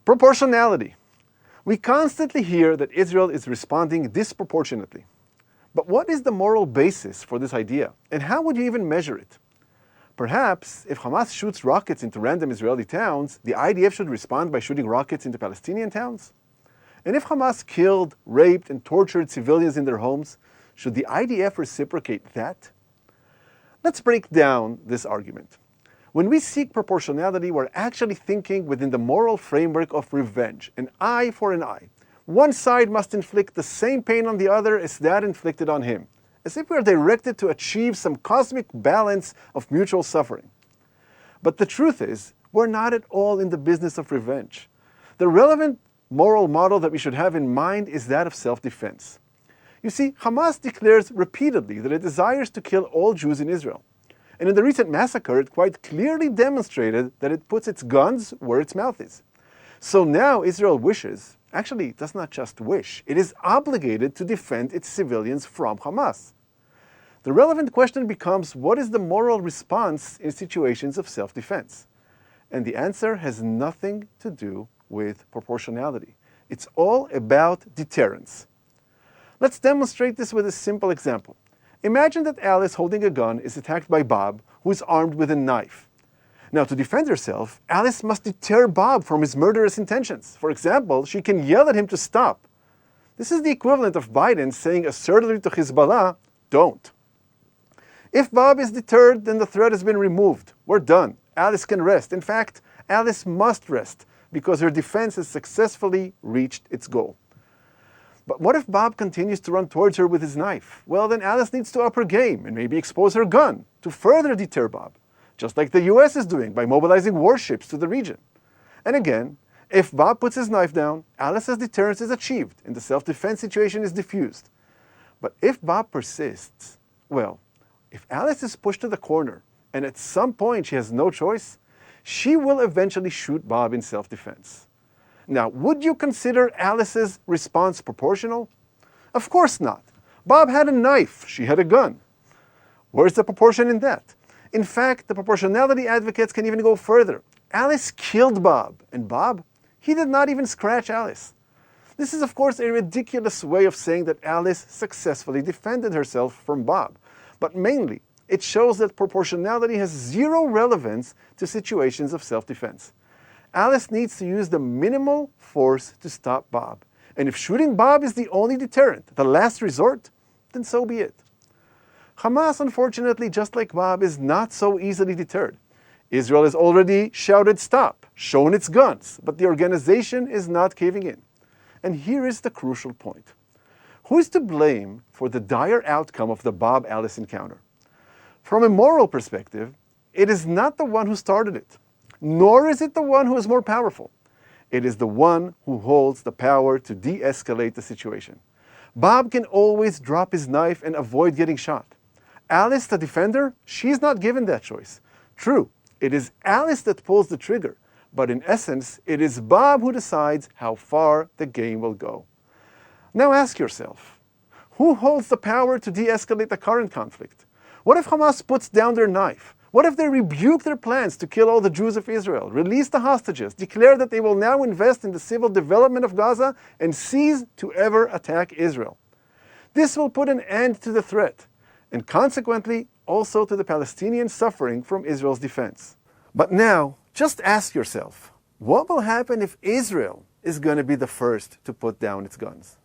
Proportionality. We constantly hear that Israel is responding disproportionately. But what is the moral basis for this idea, and how would you even measure it? Perhaps, if Hamas shoots rockets into random Israeli towns, the IDF should respond by shooting rockets into Palestinian towns? And if Hamas killed, raped, and tortured civilians in their homes, should the IDF reciprocate that? Let's break down this argument. When we seek proportionality, we're actually thinking within the moral framework of revenge, an eye for an eye. One side must inflict the same pain on the other as that inflicted on him, as if we are directed to achieve some cosmic balance of mutual suffering. But the truth is, we're not at all in the business of revenge. The relevant moral model that we should have in mind is that of self-defense. You see, Hamas declares repeatedly that it desires to kill all Jews in Israel. And in the recent massacre, it quite clearly demonstrated that it puts its guns where its mouth is. So now Israel wishes, actually it does not just wish, it is obligated to defend its civilians from Hamas. The relevant question becomes, what is the moral response in situations of self-defense? And the answer has nothing to do with proportionality. It's all about deterrence. Let's demonstrate this with a simple example. Imagine that Alice, holding a gun, is attacked by Bob, who is armed with a knife. Now, to defend herself, Alice must deter Bob from his murderous intentions. For example, she can yell at him to stop. This is the equivalent of Biden saying assertively to Hezbollah, don't. If Bob is deterred, then the threat has been removed. We're done. Alice can rest. In fact, Alice must rest, because her defense has successfully reached its goal. But what if Bob continues to run towards her with his knife? Well, then Alice needs to up her game and maybe expose her gun to further deter Bob, just like the US is doing by mobilizing warships to the region. And again, if Bob puts his knife down, Alice's deterrence is achieved and the self-defense situation is diffused. But if Bob persists, well, if Alice is pushed to the corner and at some point she has no choice, she will eventually shoot Bob in self-defense. Now, would you consider Alice's response proportional? Of course not. Bob had a knife, she had a gun. Where's the proportion in that? In fact, the proportionality advocates can even go further. Alice killed Bob, and Bob, he did not even scratch Alice. This is, of course, a ridiculous way of saying that Alice successfully defended herself from Bob. But mainly, it shows that proportionality has zero relevance to situations of self-defense. Alice needs to use the minimal force to stop Bob. And if shooting Bob is the only deterrent, the last resort, then so be it. Hamas, unfortunately, just like Bob, is not so easily deterred. Israel has already shouted stop, shown its guns, but the organization is not caving in. And here is the crucial point. Who is to blame for the dire outcome of the Bob-Alice encounter? From a moral perspective, it is not the one who started it, nor is it the one who is more powerful. It is the one who holds the power to de-escalate the situation. Bob can always drop his knife and avoid getting shot. Alice, the defender, she's not given that choice. True, it is Alice that pulls the trigger, but in essence, it is Bob who decides how far the game will go. Now ask yourself, who holds the power to de-escalate the current conflict? What if Hamas puts down their knife? What if they rebuke their plans to kill all the Jews of Israel, release the hostages, declare that they will now invest in the civil development of Gaza, and cease to ever attack Israel? This will put an end to the threat, and consequently also to the Palestinians suffering from Israel's defense. But now, just ask yourself, what will happen if Israel is going to be the first to put down its guns?